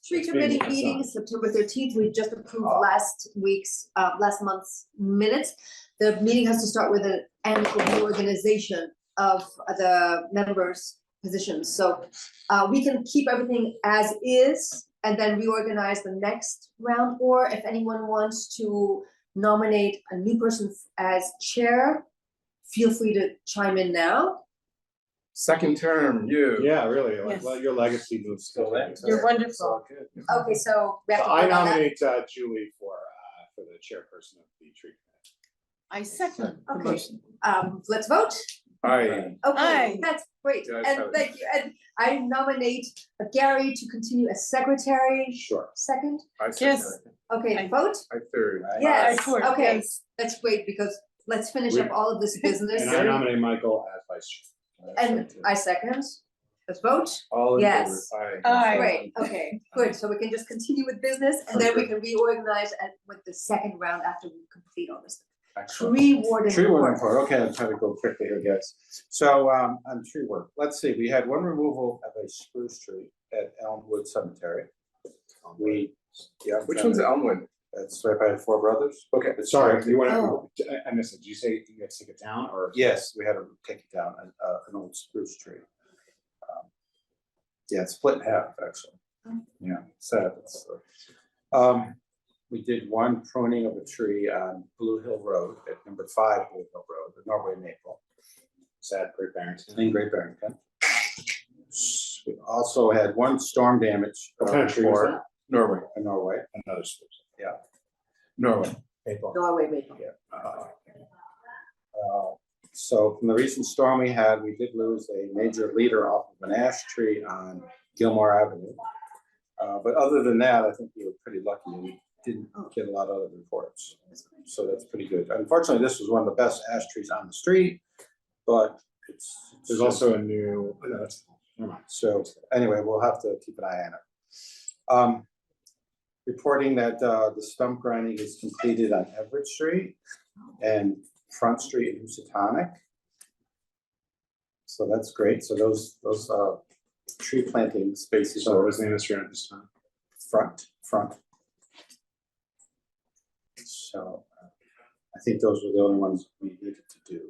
Tree committee meeting, September 13th. We just approved last month's minutes. The meeting has to start with an amicable reorganization of the members' positions. So we can keep everything as is and then reorganize the next round. Or if anyone wants to nominate a new person as chair, feel free to chime in now. Second term, you. Yeah, really. Yes. Well, your legacy moves still in. You're wonderful. Okay, so we have to I vote on that. nominate Julie for the chairperson of the tree committee. I second the Okay. motion. Let's vote. Aye. Okay, Aye. that's great. Yeah, And so- thank you. And I nominate Gary to continue as secretary. Sure. Second. I Yes. second. Okay, Aye. vote. I third. Yes. I fourth, Okay. yes. That's great because let's finish up all of this business. And I nominate Michael as vice chair. And I second. Let's vote. All in Yes. favor? Aye. Great, okay, good. So we can just continue with business and then we can reorganize with the second round after we complete all this. Excellent. Tree warden Tree warden report. report, okay, I'm trying to go quickly here, guys. So, on tree work, let's see, we had one removal of a spruce tree at Elmwood Cemetery. Which one's Elmwood? That's right by the Four Brothers. Okay. Sorry, you wanna- I missed it, did you say you had to take it down, or? Yes, we had to take it down, an old spruce tree. Yeah, it's split in half, actually. Yeah, sad. We did one pruning of a tree on Blue Hill Road at number 5 Blue Hill Road, the Norway maple. Sad, Great Barrington, in Great Barrington. We also had one storm damage. What kind of tree was that? Norway. In Norway. Another spruce. Yeah. Norway. Maple. Norway maple. So from the recent storm we had, we did lose a major leader off of an ash tree on Gilmore Avenue. But other than that, I think we were pretty lucky and we didn't get a lot of other reports. So that's pretty good. Unfortunately, this was one of the best ash trees on the street, but There's also a new, no, that's, never mind. so anyway, we'll have to keep an eye on it. Reporting that the stump grinding is completed on Everett Street and Front Street in Housatonic. So that's great. So those tree planting spaces So what are was the name of the street at this time? front. So I think those were the only ones we needed to do.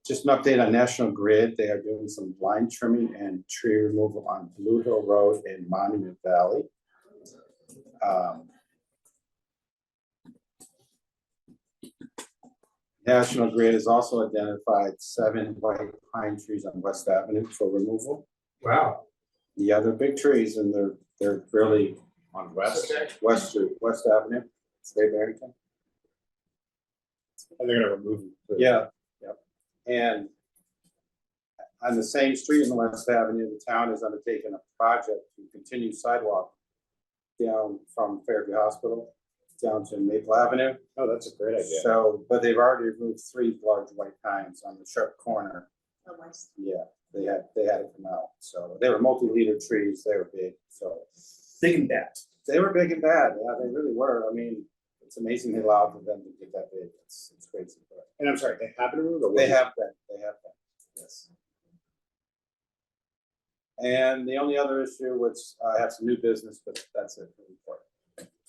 Just an update on National Grid. They are doing some line trimming and tree removal on Blue Hill Road in Monument Valley. National Grid has also identified 7 white pine trees on West Avenue for removal. Wow. The other big trees, and they're really On West, West Avenue, Great Barrington. and they're gonna remove them. Yeah, yep. And on the same street in West Avenue, the town has undertaken a project to continue sidewalk down from Fairview Hospital down to Maple Avenue. Oh, that's a great idea. So, but they've already removed 3 large white pines on the sharp corner. Oh, nice. Yeah, they had it come out. So they were multi-leader trees, they were big, so. Big and bad. They were big and bad, yeah, they really were. I mean, it's amazing they allowed for them to get that big. It's crazy. But And I'm sorry, they have been removed or? they have been, yes. And the only other issue, which I have some new business, but that's it for the report.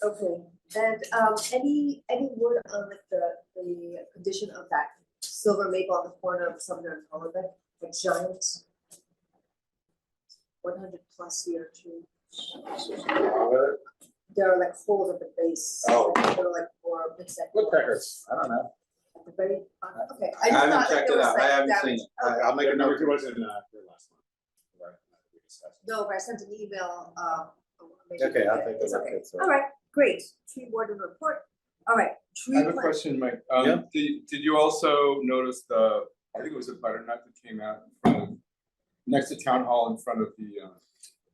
Okay, and any word on like the condition of that silver maple on the corner of Sumner and Holiday, a giant 100+ year tree? There are like holes at the base. Oh. They're like for Woodpeckers, I don't know. at the very, okay. I just haven't thought that checked there it was, out, like, I haven't damage. seen it. Okay. I'll make a Number note. 2 was in your last one. Right, we discussed. No, but I sent an email, maybe Okay, I'll take a it's look. okay. It's, All right, great, tree warden report. All right, tree I have a plant- question, Mike. Yeah. Did you also notice I think it was a butternut that came out in front of, next to town hall in front of the,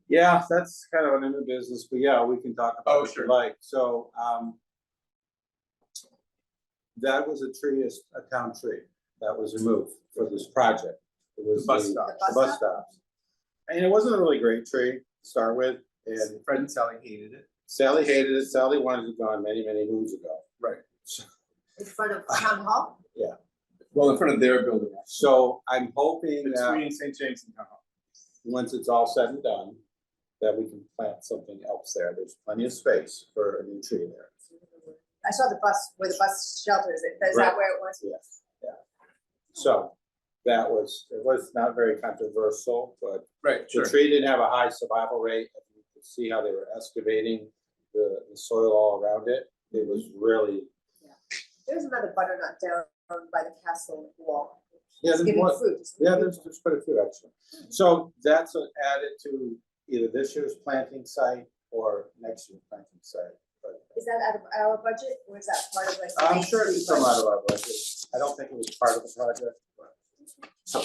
Yeah, that's kind of a new business, but yeah, we can talk about Oh, it if you sure. like. So, that was a town tree that was removed for this project. It was The bus stop. The bus stops. And it wasn't a really great tree to start with, and Fred and Sally hated it. Sally hated it. Sally wanted it gone many, many moons ago. Right. in front of town hall? Well, in front of their building. So I'm hoping that Between St. James and town hall. once it's all said and done, that we can plant something else there. There's plenty of space for a new tree there. I saw the bus, where the bus shelter is, is that Right. where it was? Yes, yeah. So that was, it was not very controversial, but Right, the sure. tree didn't have a high survival rate. You could see how they were excavating the soil all around it. It was really, There's another butternut down by the castle wall. yeah, It's there's giving more, fruit. yeah, there's quite a few actually. So that's added to either this year's planting site or next year's planting site. But Is that out of our budget, or is that part of like? the I'm Main sure Street it's come budget? out of our budget. I don't think it was part of the project, but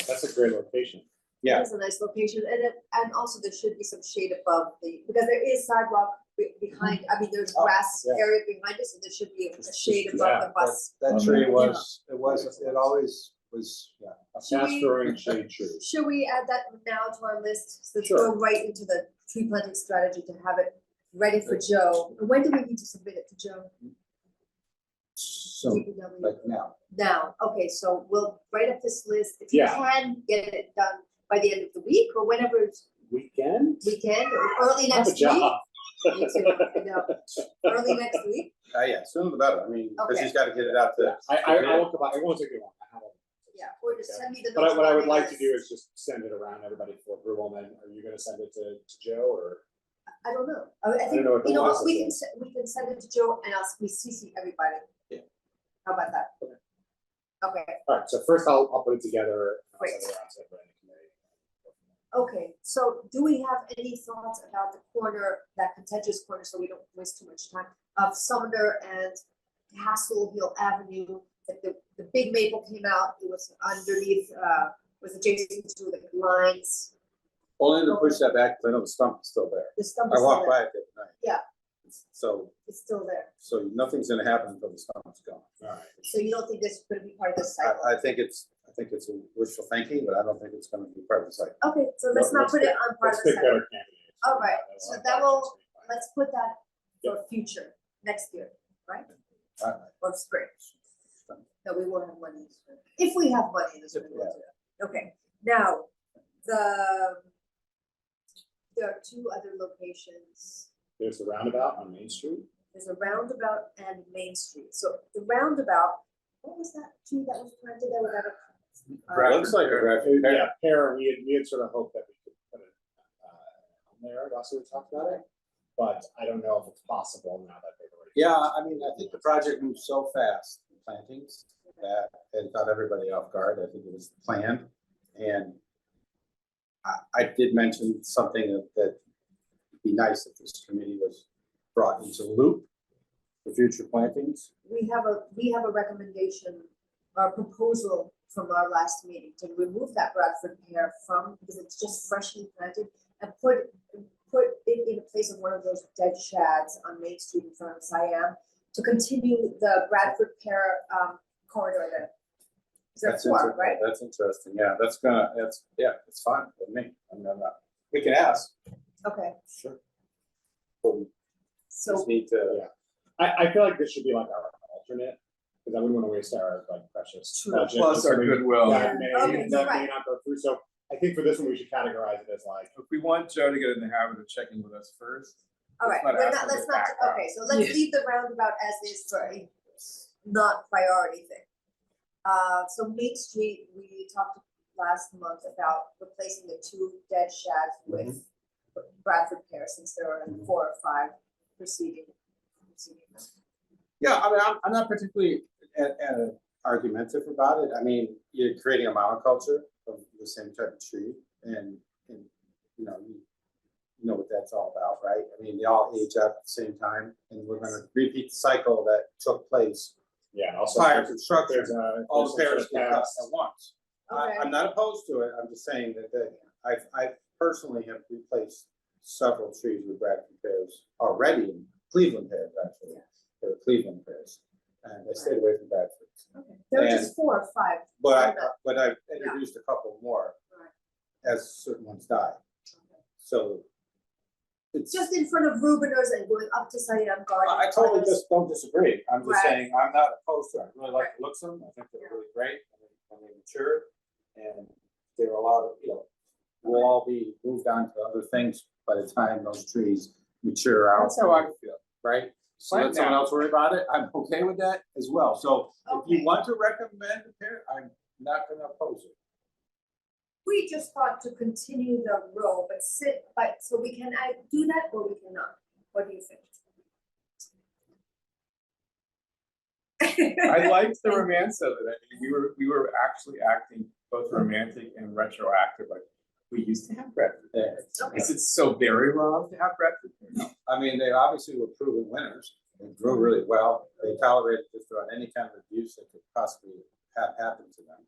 That's a great location. yeah. It is a nice location, and also there should be some shade above because there is sidewalk behind, I mean, there's Oh, grass yeah. area behind us, and there should be a shade above yeah, the bus. That tree was, it always was, yeah. A Should fast we- growing shade tree. Should we add that now to our list, so let's Sure. go right into the tree planting strategy to have it ready for Joe? And when do we need to submit it to Joe? So DPW? like now, Now, okay, so we'll write up this list, if you Yeah. can get it done by the end of the week, or whenever Weekend? we can, or early Have a next week. job. Me too, I know. Early next week, yeah, sooner the better. I mean, because Okay. he's got to get it out to. I won't come by, it won't take me long. I have a- yeah, or just send me the. But what I would like to notes. do is just send it around everybody for approval, and then are you gonna send it to Joe or? I don't know, I think, know what the you know what, process we can, is. we can send it to Joe and we CC everybody. Yeah. How about that? Okay. Okay, Alright, so first I'll put it together. and I'll Great. send it around to everybody in the committee. okay, so do we have any thoughts about the corner, that contentious corner, so we don't waste too much time, of Sumner and Castle Hill Avenue, that the big maple came out, it was underneath, was adjacent to the lines, Only to push that back, because I know the stump is still there. the stump I is still walked there, by it the other night. Yeah. So, it's still there, nothing's gonna happen until the stump's gone. Alright. so you don't think this is gonna be part of the cycle? I think it's a wishful thinking, but I don't think it's gonna be part of the site. Okay, so let's not put it on part Let's of the pick cycle. better candidates. All right, so that will- Let's. Let's put that for future, next year, right? Or spring. No, we won't have money this spring. If we have money in the spring, we'll do it. Okay, now, there are two other locations. There's the roundabout on Main Street. There's a roundabout and Main Street. So the roundabout, what was that tree that was planted there without a? It looks like a Bradford pear. Yeah, pear, we had sort of hoped that we could put it on there, that's what we talked about it. But I don't know if it's possible now that they've already. Yeah, I mean, I think the project moved so fast, the plantings, that it caught everybody off guard. I think it was planned. And I did mention something that would be nice if this committee was brought into the loop for future plantings. We have a recommendation, or proposal from our last meeting to remove that Bradford pear from, because it's just freshly planted, and put it in place of one of those dead shads on Main Street in front of Siam, to continue the Bradford pear corridor there. Is there four, right? That's interesting. Yeah, it's fine with me. I mean, I'm not, we can ask. Okay, Sure. But we so, just need to. Yeah. I feel like this should be like our alternate, because I wouldn't want to waste our like precious True. budget. Plus our goodwill. That may, Okay, that right. may not go through, so I think for this one, we should categorize it as like, If we want Joe to get in the habit of checking with us first. all right, Let's not ask let's them to not, back out. okay, so let's leave the roundabout as is for a not priority thing. So Main Street, we talked last month about replacing the two dead shads with Bradford pear, since there are 4 or 5 preceding them. Yeah, I mean, I'm not particularly argumentative about it. I mean, you're creating a monoculture of the same type of tree, and you know what that's all about, right? I mean, they all age out at the same time, and we're gonna repeat the cycle that took place yeah, and also. prior there's- construction. there's a- All there's the some pairs sort of get cut paths. at once. Okay. I'm not opposed to it. I'm just saying that I personally have replaced several trees with Bradford pears already, in Cleveland pears actually. They're Cleveland pears, and I stayed away from Bradfords. Okay, there are just 4 or 5. But I've introduced a couple more Right. as certain ones died. So it's, Just in front of Rubiners and going up to Siam Garden. I totally just don't disagree. I'm just Right. saying, I'm not opposed to it. I really like the looks of them. I think they're really great when they mature. And there are a lot of, we'll all be moved on to other things by the time those trees mature out. That's how I feel. Right? So Plant let someone now. else worry about it. I'm okay with that as well. So if Okay. you want to recommend a pair, I'm not gonna oppose it. We just thought to continue the row, but so we can do that or we cannot? What do you think? I liked the romance of it. I mean, we were actually acting both romantic and retroactive, like we used to have Bradford pears. Okay. Is it so very wrong to have Bradford pears? No. I mean, they obviously were proven winners. They grew really well. They tolerated just about any kind of abuse that could possibly have happened to them,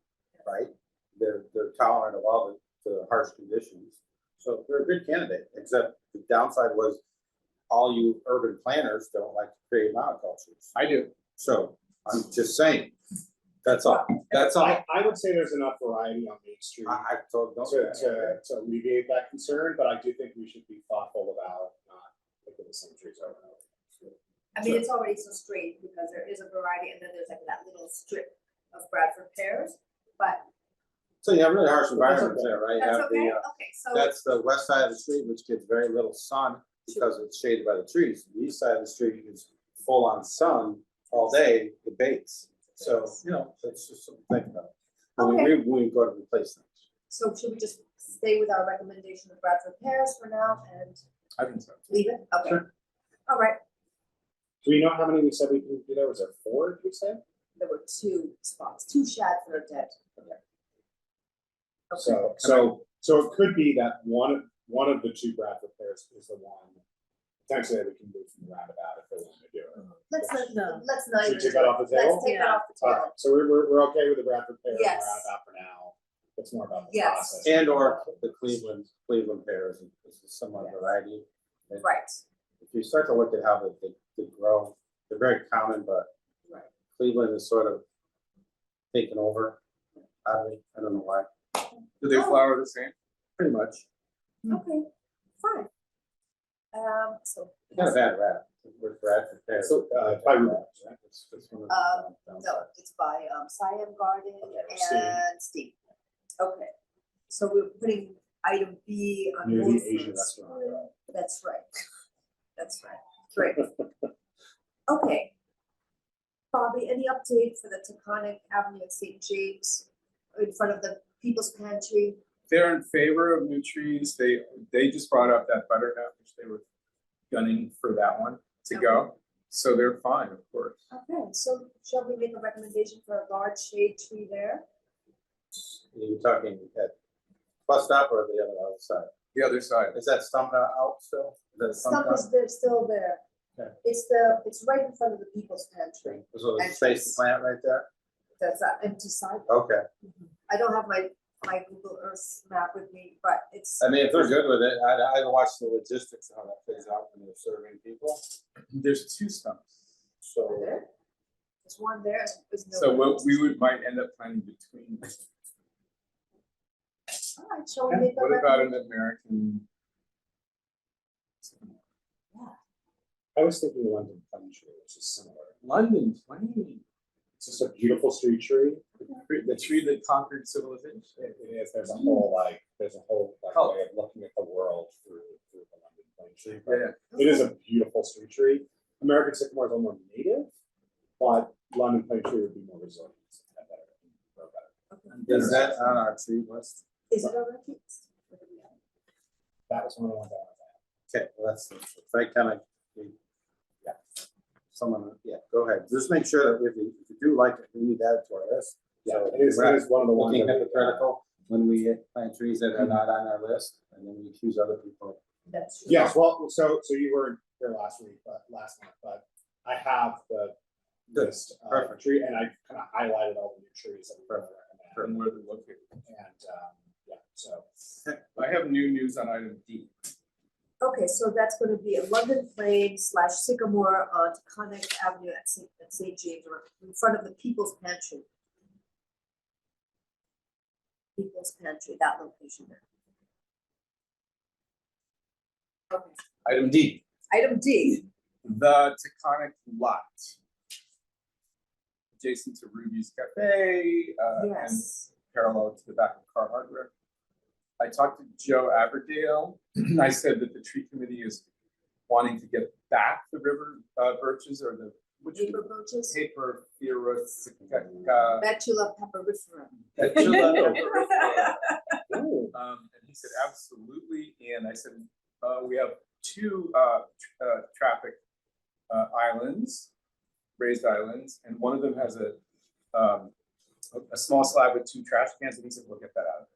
right? They're tolerant of all the harsh conditions. So they're a good candidate, except the downside was all you urban planners don't like to create monocultures. I do. So I'm just saying, that's all. That's all. I would say there's enough variety on Main Street I told, don't say that. to alleviate that concern, but I do think we should be thoughtful about not picking the same trees over and over. I mean, it's already so straight because there is a variety and then there's like that little strip of Bradford pears, but So you have really harsh environments there, right? You that's have okay, the, okay, so. that's the west side of the street, which gets very little sun because it's shaded by the trees. The east side of the street is full on sun all day, it baits. So, you know, that's just something to think about. When we go to replace things. So should we just stay with our recommendation of Bradford pears for now and I think so. leave it? Okay. Sure. All right, Do we know how many we said we can do there? Was there 4, did we say? there were 2 spots, 2 shads that are dead. Okay. So it could be that one of the 2 Bradford pears is the one potentially that we can move from the roundabout if they want to do it. Let's not, No. let's not Should we even. take that off the table? Let's take that off the All table. right, so we're okay with the Bradford pear and the Yes. roundabout for now. It's more about the Yes. process. And or the Cleveland pears is a similar Yes. variety. And Right, if you start to look at how they grow, they're very common, but right. Cleveland is sort of taken over. Oddly, I don't know why. Do they Oh. flower the same? Pretty much. Okay, fine. So. Kind of bad rap. With Bradford pears. So, by Rubens, right? It's one of the No, downsides. it's by Siam Garden Okay, Steve. and Steve. Okay, so we're putting item B on Near both. the Asian sides. restaurant, right? That's right. That's right. Great. Okay. Bobby, any update for the Taconic Avenue at St. James in front of the People's Pantry? They're in favor of new trees. They just brought up that butternut, which they were gunning for that one to go. So they're fine, of course. Okay, so shall we make a recommendation for a large shade tree there? You're talking at bus stop or the other side? The other side. Is that stump out still? Is that Stump stump is there, still there. Okay. It's right in front of the People's Pantry. out? So there's space to plant right there? That's that empty side. Okay. I don't have my Google Earth map with me, but it's, I mean, if they're good with it, I watched the logistics of how that plays out when they're serving people. There's 2 stumps. So there. There's one there. There's no. So what we might end up planting between. All right, shall we make a What about recommendation? an American? I was thinking London plane tree, which is similar. London plane. It's just a beautiful street tree. The tree that conquered civilization. It is, there's a whole like way of looking at the world through the London plane tree. But it is a beautiful street tree. American sycamores are more native, but London plane tree would be more resilient. and grow better. is that on our tree list? Is it over here? That was one of the ones I wanted to add. Okay, well, that's right, kind of. Yeah. Someone, yeah, go ahead. Just make sure that if you do like it, we need to add it to our list. Yeah, So it is one of the ones. looking that at we- the critical, when we plant trees that are not on our list, and then we accuse other people. That's true. Yes, well, so you were here last month, but I have the Good. list of Perfect. tree, and I kind of highlighted all the new trees that we recommend. And where they're located. And, yeah, so. I have new news on item D. Okay, so that's gonna be a London Plane / Sycamore on Taconic Avenue at St. James, or in front of the People's Pantry. People's Pantry, that location there. Okay, Item D, item D. the Taconic lot. Adjacent to Ruby's Cafe, and Yes, parallel to the back of Car Hardware. I talked to Joe Aberdale. I said that the tree committee is wanting to get back the river birches or the which Paper birches, paper Betula pepperifera. And he said, absolutely, and I said, we have two traffic islands, raised islands, and one of them has a small slab with two trash cans, and he said, we'll get that out of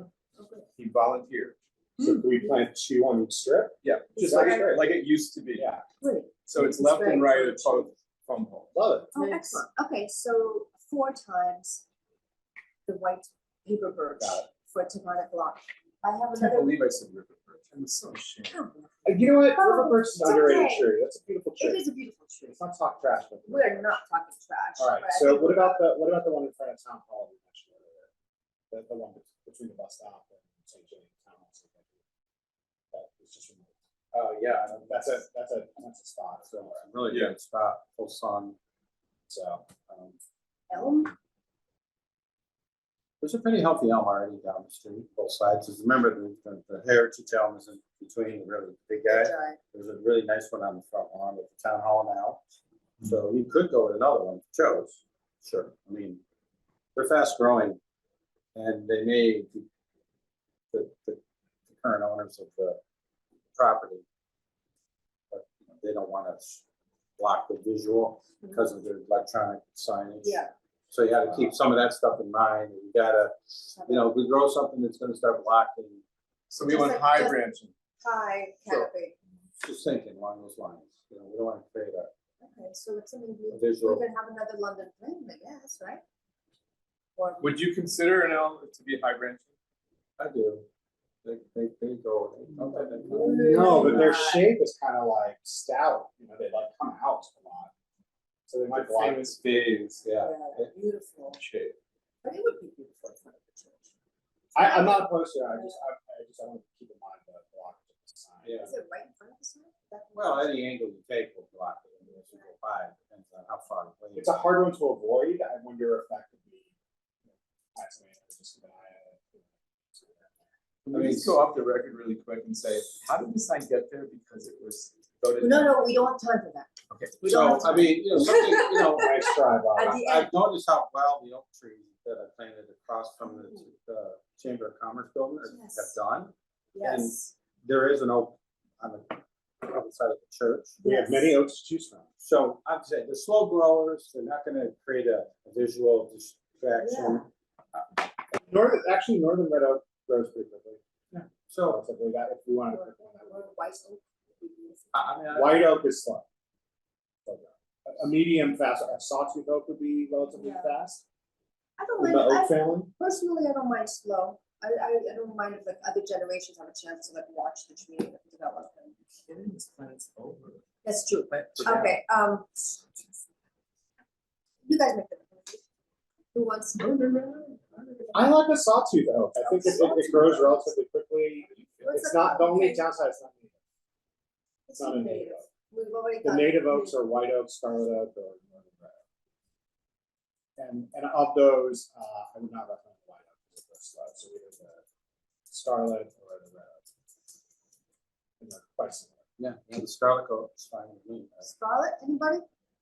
it. He volunteered. So can we plant 2 on each strip? Yeah, just That's like great. it used to be. Yeah. Great. So it's It's left and very right at both phone poles. Love it. Oh, Nice. excellent. Okay, so 4 times the white paper birch Got it. for Taconic block. I have I can't another. believe I said river birch. I'm so ashamed. Oh, You know what? Oh, River birch is it's an underrated okay. tree. That's a beautiful It tree. is a beautiful tree. Let's not talk trash. About the We're river birch. not talking trash. All right. but I So think what we're- about the one in front of town hall we mentioned earlier? The one between the bus stop and St. James Town Hall. That was just removed. Yeah, That's a spot. So really Yeah. good spot, full sun. so Elm? There's a pretty healthy elm already down the street, both sides. Just remember the heritage elm is in between the really big guy. Giant. There's a really nice one on the front lawn at the town hall now. So you could go with another one if you chose. Sure. I mean, they're fast growing and they may be the current owners of the property. But they don't want to block the visual because of their electronic signage. Yeah. So you gotta keep some of that stuff in mind. You gotta, if we grow something that's gonna start blocking, So we Just want like- high just- branching. High Sure. canopy. just thinking along those lines. We don't wanna create a Okay, so it's something we visual. can have another London flame, I guess, right? Or Would you consider an elm to be high branching? I do. They go. no, but their shape is kind of like stout. They like come out a lot. So they might The block. famous phase Yeah. beautiful. shape. But it would be beautiful in front of the church. I'm not opposed to it. I want to keep in mind the block of the sign. Yeah. Is it right in front of the sign? Well, any angle you take will block it. I mean, as you go by, it depends on how far away. It's a hard one to avoid. I wonder if that could be. That's something I just keep an eye on. Can we just go off the record really quick and say, how did the sign get there? Because it was voted. No, we don't have time for that. Okay. We don't So, have time. I mean, something, Nice try, Bob. At the end, I've noticed how well the oak trees that I planted across from the Chamber of Commerce building have Yes. done. yes. There is an oak on the other side of the church. We have many oaks to choose from. So I'd say the slow growers, they're not gonna create a visual distraction. Northern red oak grows pretty quickly. So, Relatively, that if we wanted to pick one that Or white oak would be beautiful. I mean, White oak is slow. A medium fast, a sawtooth oak would be relatively Yeah. fast. I don't In mind, the oak I family. personally, I don't mind slow. I don't mind if like other generations have a chance to like watch the tree develop. And Kidding, this planet's over. that's true. But now- Okay, you guys make the. Who wants? I like a sawtooth oak. I think it grows relatively quickly. It's not, the only downside is not native. It's not a native. We've already The got. native oaks are white oak, scarlet oak, or northern red oak. And of those, I would not recommend the white oak because they're slow, so either the scarlet or the red oak. And they're quite similar. yeah, the scarlet oak is fine with me. Scarlet, anybody?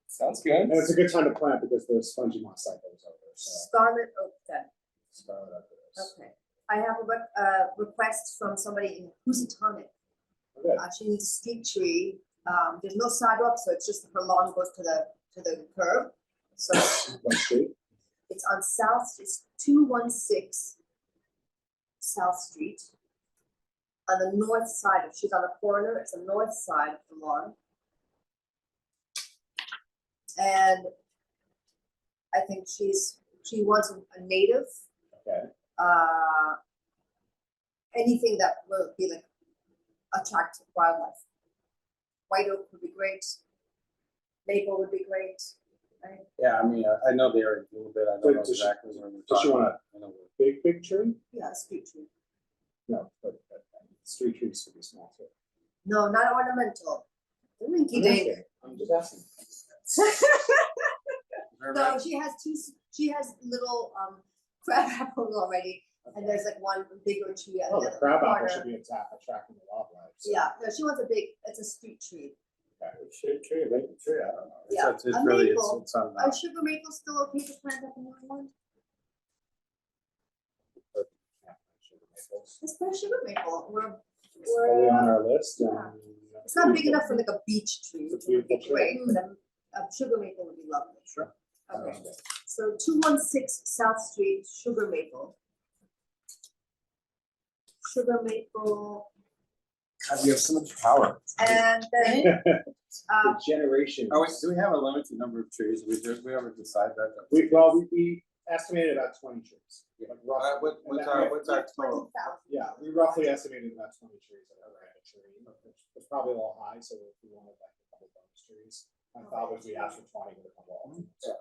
Sounds good. And it's a good time to plant because the spongy moss cycle is over, so Scarlet oak then, scarlet oak it is. okay. I have a request from somebody in Housatonic. Okay. She needs a street tree. There's no sidewalk, so it's just her lawn goes to the curb. So What street? it's on it's 216 South Street. On the north side, if she's on the corner, it's the north side of the lawn. And I think she wants a native, Okay. anything that will be like attract wildlife. White oak would be great. Maple would be great, right? Yeah, I mean, I know the area a little bit, I don't know Does she- exactly where we're does she talking. wanna- I know where- Big tree? Yeah, street tree. No, but street trees should be small too. No, not ornamental. The rinky I'm dink. asking. I'm just asking. No, she has little crab apples already. and there's like one bigger tree at Oh, the the other crab apple corner. should be attracting the wildlife. so- Yeah, no, she wants a big, it's a street tree. Tree, maple tree, I don't know. Yeah, It's a really, maple. it's on, Are sugar maples still okay to plant up in New England? Yeah, sugar maples. Let's put a sugar maple, It's probably on our list yeah. and. it's not big enough for like a beach tree, It's which a would be beautiful great, but a sugar maple would be lovely. Sure. Okay, so 216 South Street, sugar maple. Sugar maple, God, we have so much power. and then, The generation. Oh, wait, do we have a limited number of trees? We ever decide that? We estimated about 20 trees. Like roughly- What's and that- our total? 20,000. Yeah, we roughly estimated about 20 trees that are at a tree. It's probably a little high, so if we wanted like a couple bonus trees, my thought was we asked for 20 with a couple of them. So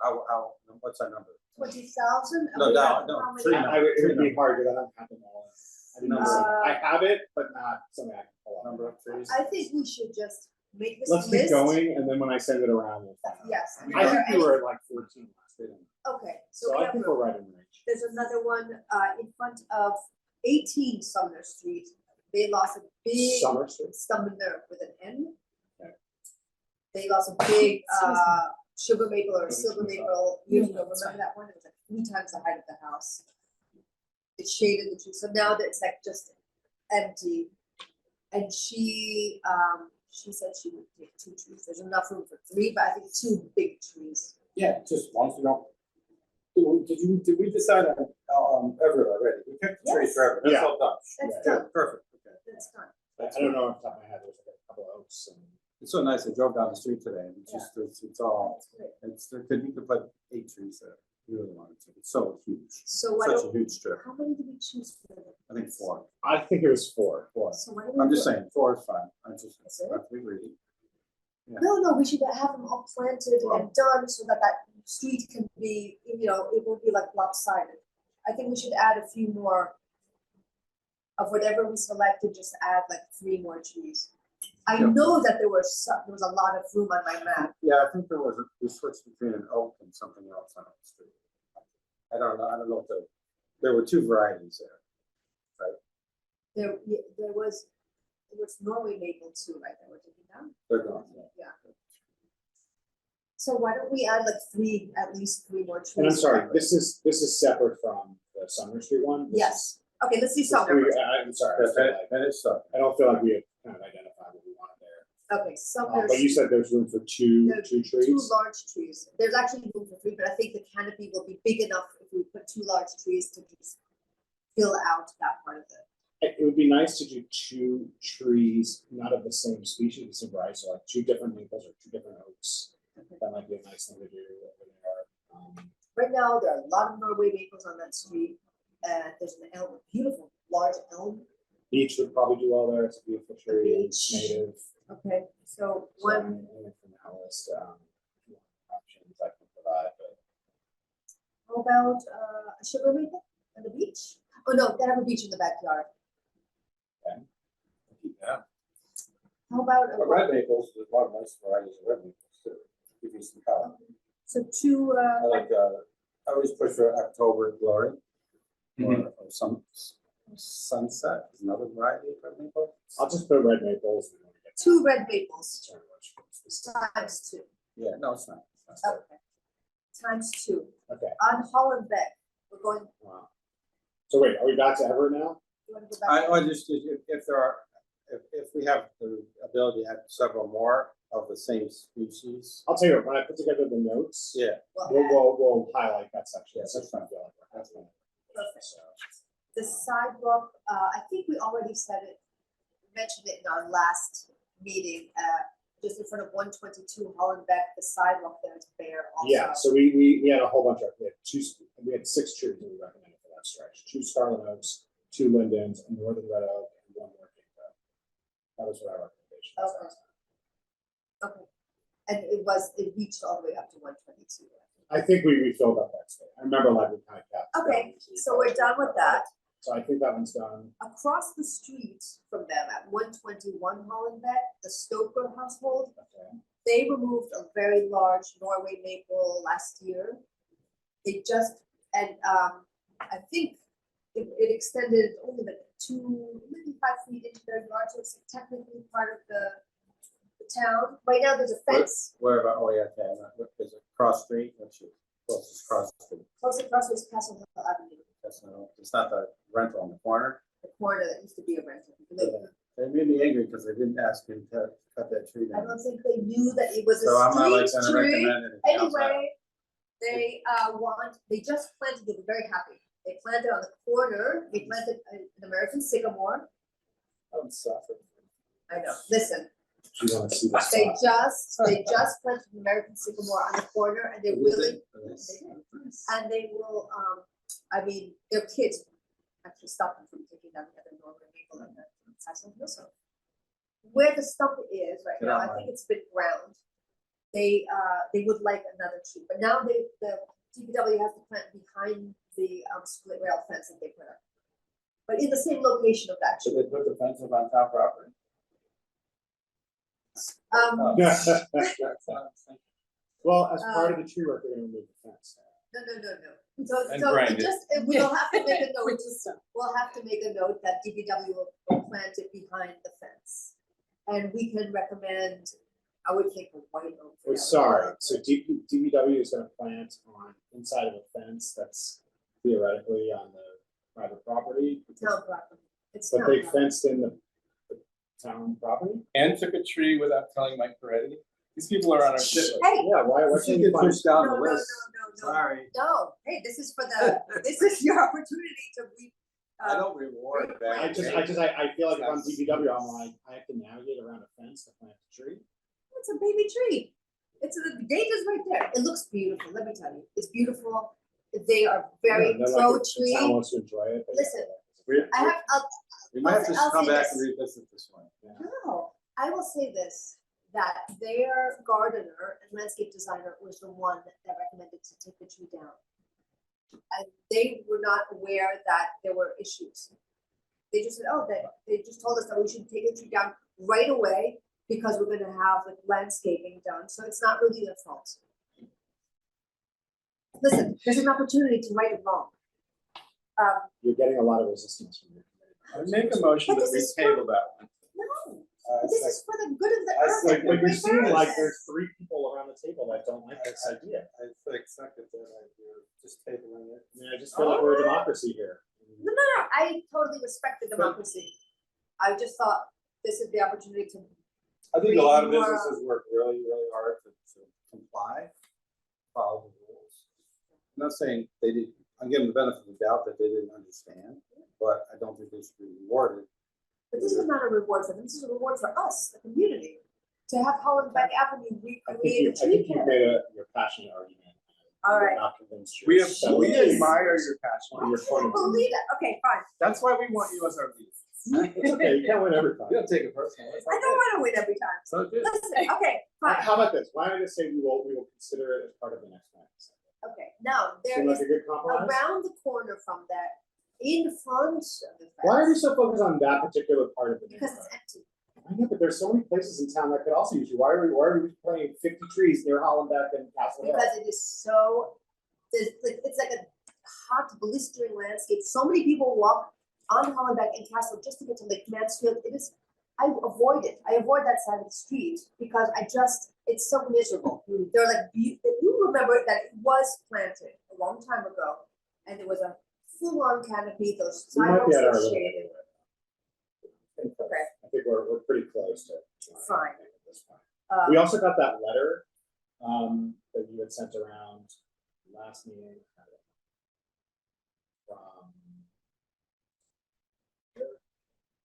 what's our number? 20,000? No, no, three How many- numbers. It would be hard because I don't have them all. I didn't know. I have it, but not something I can pull up. Number of trees? I think we should just make this Let's list. keep going, and then when I send it around, we'll find out. Yes. I think we were at like 14 last week. Okay, so So we I have, think we're right in range. there's another one, in front of 18 Sumner Street. They lost a big, Summer Street. Sumner with an N. Okay. They lost a big, Excuse me. sugar maple or silver maple years ago. that's Remember that one? It was like 3 times the height of the house. It shaded the tree, so now that it's like just empty. And she said she would take 2 trees. There's enough room for 3, but I think 2 big trees. Yeah, just once we don't. Did we decide on Everett already? We picked the trees for Everett. That's Yeah. all done. That's Yeah, done, Perfect, okay. that's done. I don't know off the top of my head, there's like a couple of oaks and. It's so nice. I drove down the street today and it's just, it's all, That's great. you could put 8 trees there. You really wanted to. It's so huge. So why Such don't, a huge strip. how many did we choose for them? I think 4. I think it was 4. So why don't we I'm just do- saying, 4 is fine. I just, That's it? have to be greedy. No, we should have them all planted and done so that that street can be, it won't be like lopsided. I think we should add a few more of whatever we selected, just add like 3 more trees. I Yeah. know that there was a lot of room on my map. Yeah, I think we switched between an oak and something else on the street. I don't know if there were 2 varieties there. There was Norway maple too, right, that we're taking down. They're gone. Yeah. So why don't we add like at least 3 more trees? And I'm sorry, this is separate from the Summer Street one? This Yes, okay, let's do is- Sumner first. I'm sorry, That is so. I don't feel like we have kind of identified what we wanted there. Okay, Sumner. But you said there's room for two There are trees? 2 large trees. There's actually room for 3, but I think the canopy will be big enough if we put 2 large trees to just fill out that part of it. It would be nice to do 2 trees, not of the same species, the same variety, so like 2 different maples or 2 different oaks. That might be a nice thing to do over there. Right now, there are a lot of Norway maples on that street, and there's an elm, a beautiful large elm. Beech would probably do well there, it's a beautiful tree, it's Beech. native. Okay, so So, one, anything from the list, options I can provide, but. how about a sugar maple on the beach? Oh, no, they have a beach in the backyard. Yeah. How about, But red maples, there's a lot of nice varieties of red maples too. Give you some color. so 2, I like, I always push for October glory. Or some sunset is another variety of red maple. I'll just put red maples. and then we get 2 red maples to which specific- times 2. Yeah, no, it's not. It's not. Okay. Times 2. Okay, On Holland Beck, we're going, wow. So wait, are we back to Everett now? you want to go back? I just, if there are, if we have the ability to have several more of the same species. I'll tell you what, when I put together the notes, Yeah, we'll highlight that section. Yeah, that's fine. That's fine. Perfect. So, The sidewalk, I think we already said it, mentioned it in our last meeting, just in front of 122 Holland Beck, the sidewalk there is bare also. Yeah, so we had a whole bunch of, we had 6 trees that we recommended for that stretch, 2 scarlet oaks, 2 lindens, a northern red oak, and 1 more ginkgo. That was what our recommendation was Okay. last time. Okay, and it reached all the way up to 122. I think we filled up that space. I remember like we kind of kept. Okay, so we're done with that. So I think that one's done. Across the street from them at 121 Holland Beck, the Stoker household, Okay. they removed a very large Norway maple last year. They just, and I think it extended only like 5 feet into their yard, so it's technically part of the town. Right now, there's a fence, Where about, oh yeah, okay, there's a cross street, which is closest cross street. close across was Castle Hill Avenue, That's not, it's not the rental on the corner. the corner that used to be a rental. They made me angry because they didn't ask him to cut that tree I down. don't think they knew that it was So I'm not like a gonna street tree. recommend anything else. Anyway, they just planted, they were very happy. They planted on the corner, they planted an American sycamore. I'm suffering. I know, listen, You wanna see this? they just planted an American sycamore on the corner and they're willing, and they will, I mean, their kids actually stop them from taking down the other Northern maple and the Castle Hill. So where the stump is right now, I think it's been ground. They would like another tree, but now the DPW has to plant behind the split rail fence that they put up. But in the same location of that Should tree. they put the fence up on top property? Well, as part of the tree work, they're gonna remove the fence. No. So, And so grind it it. just, we'll have to make a note, we'll have to make a note that DPW will plant it behind the fence. And we can recommend, I would think a white oak. We're sorry, so DPW is gonna plant on inside of a fence that's theoretically on the private property. Town property. It's But town they property. fenced in the town property? And took a tree without telling Mike Peretti. These people are on our shit list. Hey, Yeah, why Let's can't get you find? pushed down no, the no, list. no, Sorry, no, hey, this is for the, this is your opportunity to re. I don't reward that. I feel like if I'm DPW, I'm like, I have to navigate around a fence to plant a tree. It's a baby tree. The gate is right there. It looks beautiful, let me tell you. It's beautiful. They are very Yeah, they're pro like, the town tree. wants to enjoy it. but- Listen, I have, We might have to I'll come say back this. and revisit this one. no, I will say this, that their gardener and landscape designer was the one that recommended to take the tree down. And they were not aware that there were issues. They just said, oh, they just told us that we should take the tree down right away because we're gonna have like landscaping done, so it's not really their fault. Listen, there's an opportunity to right it wrong. You're getting a lot of resistance from your committee. I make a motion But that this we is table that one. No, It's this like- is for the good of the I earth. think and But the you seem great like earth. there's 3 people around the table that don't like this idea. I think second that idea, just tabling it. I mean, I just feel like we're a democracy here. No, I totally respect the democracy. I just thought this is the opportunity to, I think a lot of Create more- businesses work really, really hard to comply, follow the rules. I'm not saying they did, I'm giving the benefit of the doubt that they didn't understand, but I don't think they should be rewarded. but this is not a reward for them, this is a reward for us, the community. To have Hollenbeck Avenue I think recreate a tree you've canopy. made your passionate argument. All You're right. not convinced We yourself. admire your passion. On your I point can't of view. believe it, okay, fine, That's why we want you as our lead. It's okay, you can't win every time. You don't take it personally. It's I don't wanna win every time, So good. listen, okay, fine, How about this? Why don't I just say we will consider it as part of the next one? okay, now, there Seem like is a good compromise? around the corner from that, in front of the Why are we fence, so focused on that particular part of the because neighborhood? it's empty. I know, but there's so many places in town that could also use you. Why are we planting 50 trees near Hollenbeck and Castle Hill? Because it is so, it's like a hot blistering landscape, so many people walk on Hollenbeck and Castle just to get to Lake Mansfield, I avoid that side of the street, because it's so miserable. They're like, you remember that it was planted a long time ago, and there was a full-on canopy, those We might be sidewalks at our are limit. shaded. Okay, I think we're pretty close to. Fine. at this point. We uh, also got that letter that you had sent around last meeting. From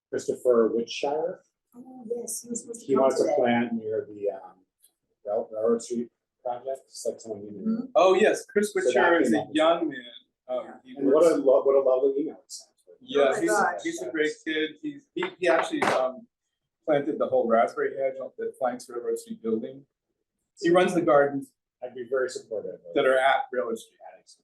Christopher Whitshire. oh, yes, he was supposed to He come wants to today. plant near the Railroad Street project, just like someone you knew. Oh, yes, Chris So that Witcher is came a up as young man. He And what works- a lovely email it sent. Yeah, Oh my gosh. he's a great kid. He actually planted the whole raspberry hedge that flanks Railroad Street building. He runs the gardens I'd be very supportive. of that are at Railroad Street. adding some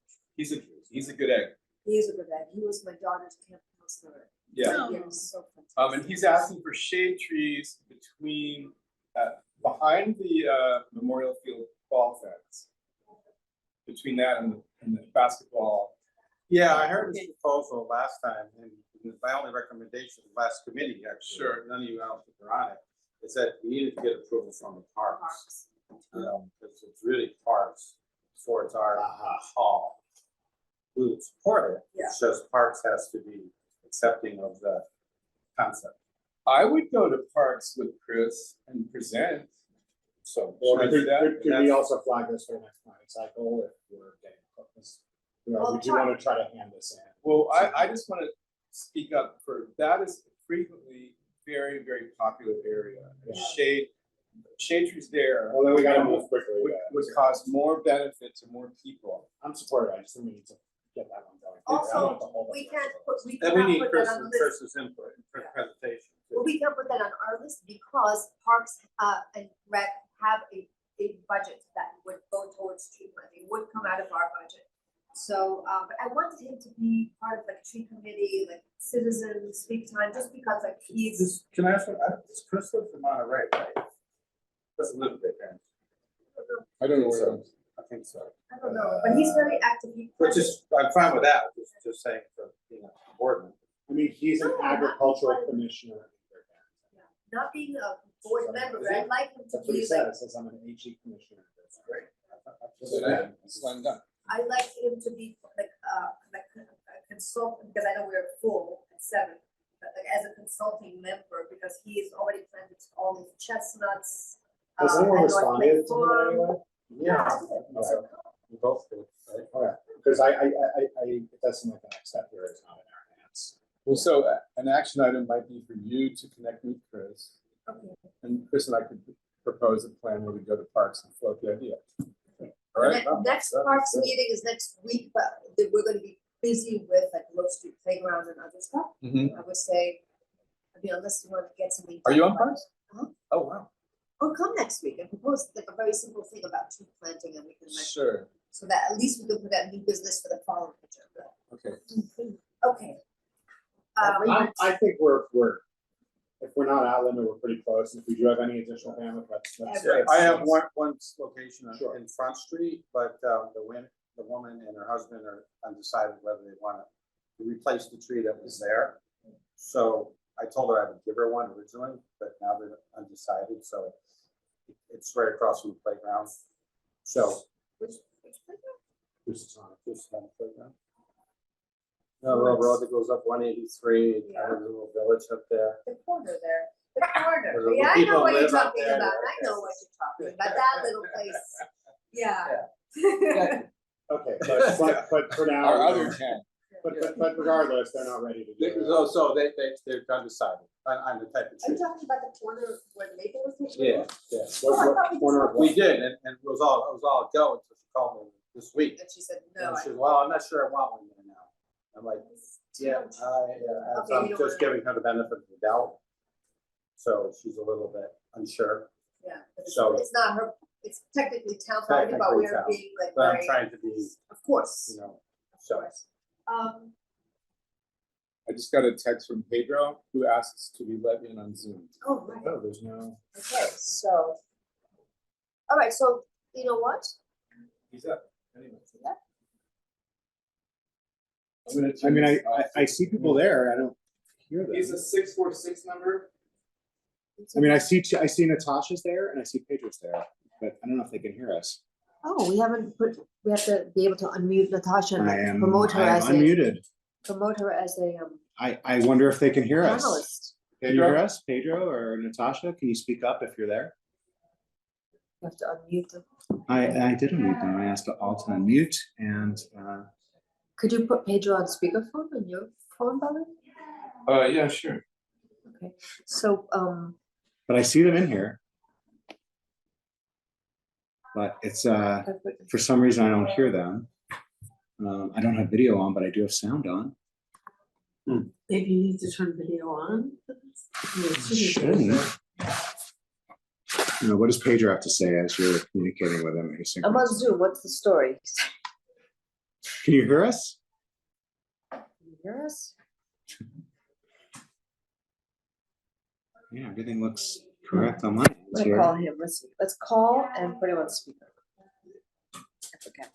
trees. He's a good egg. He is a good egg, he was my daughter's camp counselor. Yeah. He is so fantastic. And he's asking for shade trees between, behind the Memorial Field ball fence. Between that and the basketball. Yeah, I heard this proposal last time, and my only recommendation, last committee, actually. Sure. None of you else were on it, is that we needed to get approval from the parks. Because it's really parks for it's our hall. We would support it, it's just parks has to be accepting of the concept. I would go to Parks with Chris and present. So Well, should I do that? could we also flag this for the next planning cycle if we're getting, you know, Well, we do want to try to hand this in. Well, I just want to speak up for, that is frequently very, very popular area. Yeah. Shade trees there Well, then we gotta move quickly. would cause more benefit to more people. I'm supportive, I just think we need to get that one going. I don't Also, want to hold up we the can't rest of put, it. we And we cannot need put that on the list. Chris's input for presentation. Well, we can put that on our list because Parks and Rec have a budget that would go towards tree planting, would come out of our budget. So, but I wanted him to be part of like tree committee, like citizen speak time, just because like he's, Can I ask, does Chris live in Monterey, right? Doesn't live there, I don't know where so, it is. I think so. I don't know, but he's very active. He Which is, I'm fine with that, just saying for, you know, board member. I mean, he's an No, not agricultural quite. commissioner. not being a board member, but I'd like him to That's what he be said, like, it says I'm an HE commissioner. That's Great. So that, slam dunk. I'd like him to be like a consultant, because I know we're full at 7, but like as a consulting member, because he has already planted all these chestnuts. Has at anyone North Lake responded to him Farm. anyway? Yeah. Okay. We both do, right? Okay, because it does seem like the next step here is not in our hands. Well, so an action item might be for you to connect with Chris, Okay. and Chris and I could propose a plan where we go to parks and float the idea. All The right? next parks meeting is next week, but we're gonna be busy with like Grove Street Playground and other stuff. Mhm. I would say, I mean, unless you want to get something. Are you done on by- parks? Uh-huh. Oh, wow. Or come next week and propose like a very simple thing about tree planting, and we can like, Sure. so that at least we can put that new business for the following agenda. Okay. Okay. I think if we're not out limit, we're pretty close. If we do have any additional bandwidth, let's. Yeah, I have one location Sure. in Front Street, but the woman and her husband are undecided whether they want to replace the tree that was there. So I told her I would give her one originally, but now they're undecided, so it's right across from the playground. So. Which playground? This is on the playground. No, little road that goes up 183, Yeah. kind of a little village up there. The corner there, the corner, Where the yeah, I people know what you're live up talking there, about, yeah. I know what you're talking about, that little place, yeah. Okay, but for now. Our other town. But regardless, they're not ready to do it. So they're undecided on the type of Are you tree. talking about the corner where the maple was? Yeah, yeah. What corner of We what? did, and it was all go until she called me this week. And she said, no. And she said, well, I'm not sure I want one there now. I'm like, yeah, Okay, I'm you don't just wanna- giving her the benefit of the doubt. So she's a little bit unsure, Yeah, but So- it's not her, it's technically town property, but Technically we're town, being like but I'm very, trying to be, of course, you know, of so. course. I just got a text from Pedro who asks to be let in on Zoom. Oh, right, No, there's no. okay, so. All right, so, you know what? He's up. Anyway. Yeah. I'm gonna I mean, turn this off. I see people there, I don't hear them. He's a 646 number. I mean, I see Natasha's there and I see Pedro's there, but I don't know if they can hear us. Oh, we haven't put, we have to be able to unmute Natasha and I like am promote her as a, unmuted. I wonder if they can hear us. panelist. Can you hear us, Pedro or Natasha? Can you speak up if you're there? You have to unmute them. I did unmute them. I asked all to unmute and Could you put Pedro on speakerphone on your phone, Bobby? Yeah, sure. Okay, so, but I see them in here. But it's for some reason I don't hear them. I don't have video on, but I do have sound on. Maybe you need to turn video on. Shouldn't. What does Pedro have to say as you're communicating with him? I'm on Zoom, what's the story? Can you hear us? Can you hear us? Yeah, everything looks correct on my end I'm gonna here. call him, let's call and put him on speaker. Okay.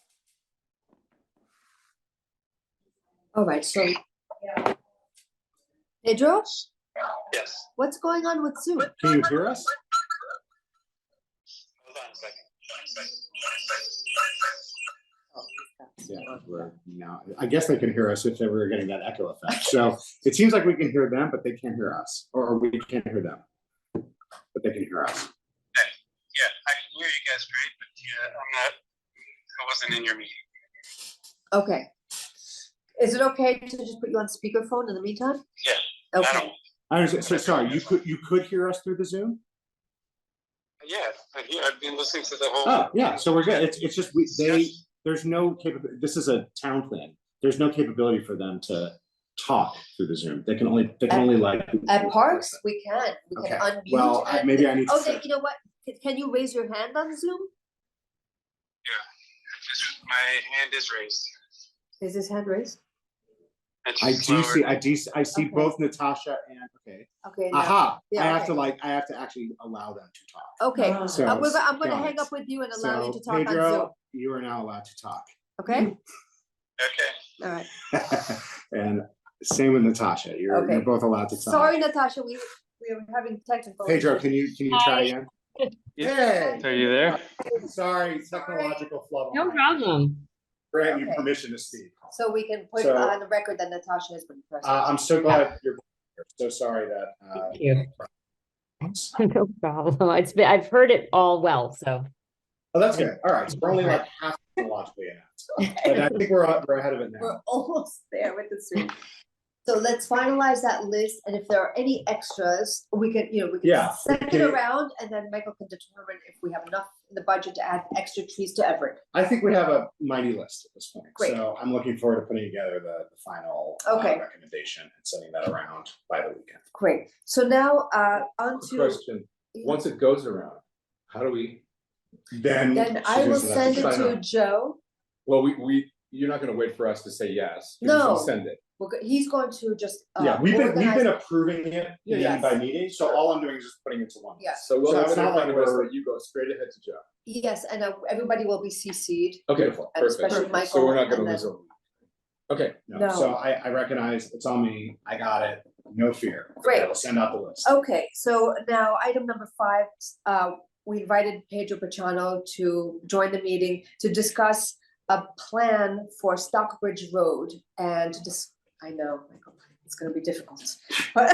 All right, so. Pedro, Yes, what's going on with Zoom? Can you hear us? hold on a second. Yeah, we're now, I guess they can hear us if they were getting that echo effect. So it seems like we can hear them, but they can't hear us, or we can't hear them, but they can hear us. Yeah, I can hear you guys great, but yeah, I wasn't in your meeting. Okay. Is it okay to just put you on speakerphone in the meantime? Yeah. Okay, I was so sorry. You could hear us through the Zoom? Yeah, I've been listening to the whole. Oh, yeah. So we're good. It's just there's no capability. This is a town thing. There's no capability for them to talk through the Zoom. They can only like at Parks, we can Okay. unmute. Well, and- maybe I need to. Okay, you know what? Can you raise your hand on Zoom? My hand is raised. Is his hand raised? It's I do see. lowered. I see Okay. both Natasha and okay. Okay. now- Aha! yeah, I have okay. to I have to actually allow them to talk. Okay, So I'm gonna got hang it. up with you and allow you So to talk on Zoom, Pedro, you are now allowed to talk. okay? Okay. All right. And same with Natasha. You're Okay. both allowed to talk. Sorry, Natasha, we are having technical. Pedro, issues. can you try again? Hey, Are you there? sorry, technological flub. No problem. Grant you Okay. permission to speak. So we can put So- on the record that Natasha has been present. I'm so glad you're here. So sorry that. Thank you. No problem. I've heard it all well, so. Oh, that's good. All right, so we're only like half technologically inept. But I think we're ahead of it We're now. almost there with the Zoom. So let's finalize that list, and if there are any extras, we can Yeah, send okay. it around, and then Michael can determine if we have enough in the budget to add extra trees to Everett. I think we have a mighty list at this point. Great. So I'm looking forward to putting together the final Okay. recommendation and sending that around by the weekend. Great, so now, on Quick to. question, once it goes around, how do we, Then I will she's gonna have send it sign to off. Joe. well, you're not gonna wait for us to say yes. you're just gonna No. Send it. He's going to just. Yeah, we've been organize- approving it Yeah, meeting by yes. meeting, so all I'm doing is just putting it to one. Yes. So we'll So have it's it in not like front of us, we're- but you go straight ahead to Joe. Yes, and everybody will be CC'd, Okay, Beautiful. and perfect. especially Michael. So we're not gonna and lose then- a Okay, No, No. so I recognize it's on me. I got it. No fear. Great. I will send out the list. Okay, so now item number 5, we invited Pedro Pachano to join the meeting to discuss a plan for Stockbridge Road and to I know, Michael, it's gonna be difficult, but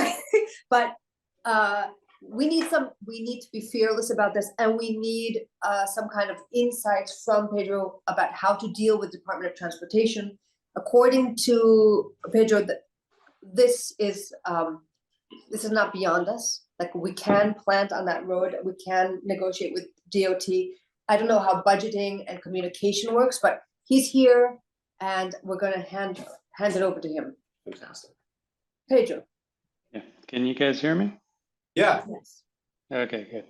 we need to be fearless about this, and we need some kind of insights from Pedro about how to deal with Department of Transportation. According to Pedro, this is not beyond us. Like, we can plant on that road, we can negotiate with DOT. I don't know how budgeting and communication works, but he's here and we're gonna hand it over to him. Fantastic. Pedro. Yeah. Can you guys hear me? yeah, Yes. Okay, good.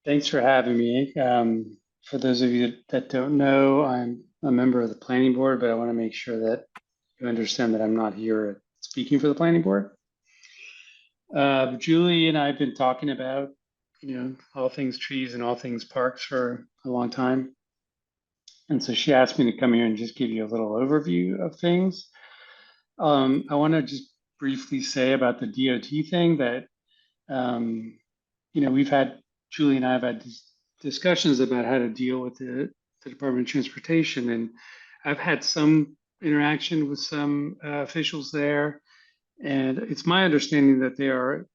Thanks for having me. For those of you that don't know, I'm a member of the planning board, but I want to make sure that you understand that I'm not here speaking for the planning board. Julie and I have been talking about, all things trees and all things parks for a long time. And so she asked me to come here and just give you a little overview of things. I want to just briefly say about the DOT thing that, Julie and I have had discussions about how to deal with the Department of Transportation. And I've had some interaction with some officials there. And it's my understanding that they are,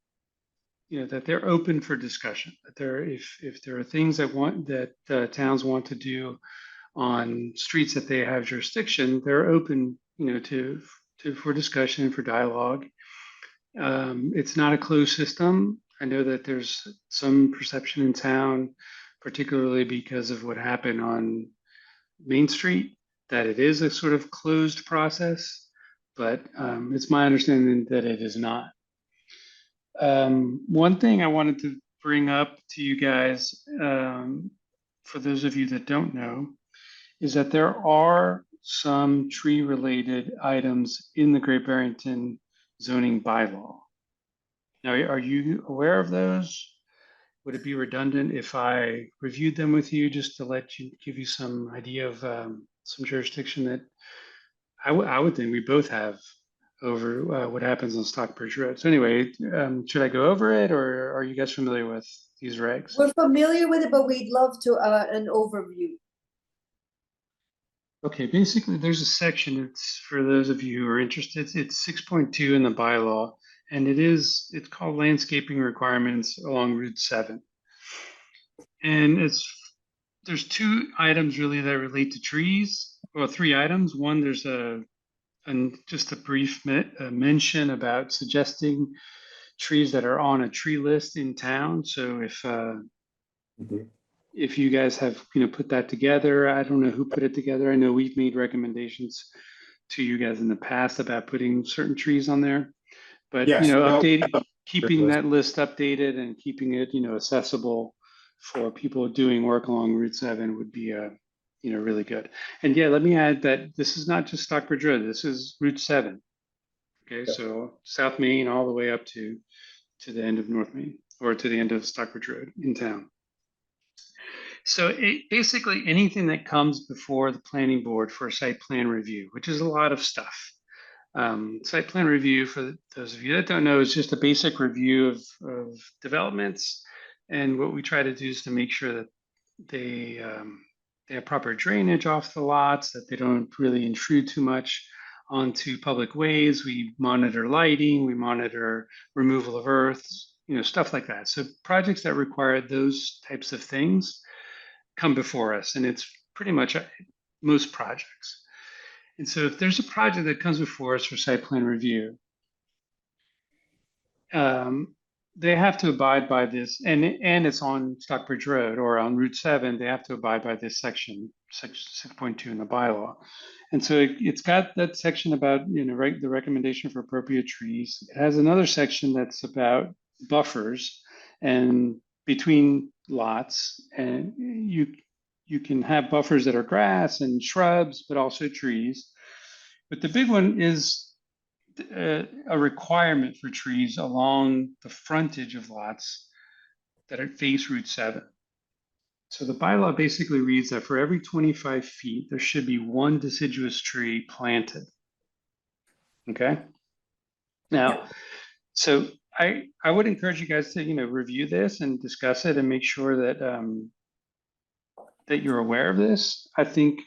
that they're open for discussion. That if there are things that towns want to do on streets that they have jurisdiction, they're open, for discussion and for dialogue. It's not a closed system. I know that there's some perception in town, particularly because of what happened on Main Street, that it is a sort of closed process, but it's my understanding that it is not. One thing I wanted to bring up to you guys, for those of you that don't know, is that there are some tree-related items in the Great Barrington zoning bylaw. Now, are you aware of those? Would it be redundant if I reviewed them with you just to give you some idea of some jurisdiction that I would think we both have over what happens on Stockbridge Road. So anyway, should I go over it, or are you guys familiar with these regs? We're familiar with it, but we'd love to, an overview. Okay, basically, there's a section, it's for those of you who are interested, it's 6.2 in the bylaw, and it's called landscaping requirements along Route 7. And there's two items really that relate to trees, well, three items. One, there's just a brief mention about suggesting trees that are on a tree list in town. So if you guys have, put that together, I don't know who put it together. I know we've made recommendations to you guys in the past about putting certain trees on there. But, Yes, keeping that list updated and keeping it, accessible for people doing work along Route 7 would be, really good. And yeah, let me add that this is not just Stockbridge Road, this is Route 7. Okay, so South Main all the way up to the end of North Main, or to the end of Stockbridge Road in town. So basically anything that comes before the planning board for a site plan review, which is a lot of stuff. Site plan review, for those of you that don't know, is just a basic review of developments. And what we try to do is to make sure that they have proper drainage off the lots, that they don't really intrude too much onto public ways. We monitor lighting, we monitor removal of earth, stuff like that. So projects that require those types of things come before us, and it's pretty much most projects. And so if there's a project that comes before us for site plan review, they have to abide by this, and it's on Stockbridge Road or on Route 7, they have to abide by this section 6.2 in the bylaw. And so it's got that section about, the recommendation for appropriate trees. It has another section that's about buffers and between lots, and you can have buffers that are grass and shrubs, but also trees. But the big one is a requirement for trees along the frontage of lots that face Route 7. So the bylaw basically reads that for every 25 feet, there should be one deciduous tree planted. Okay. Now, so I would encourage you guys to, review this and discuss it and make sure that that you're aware of this. I think,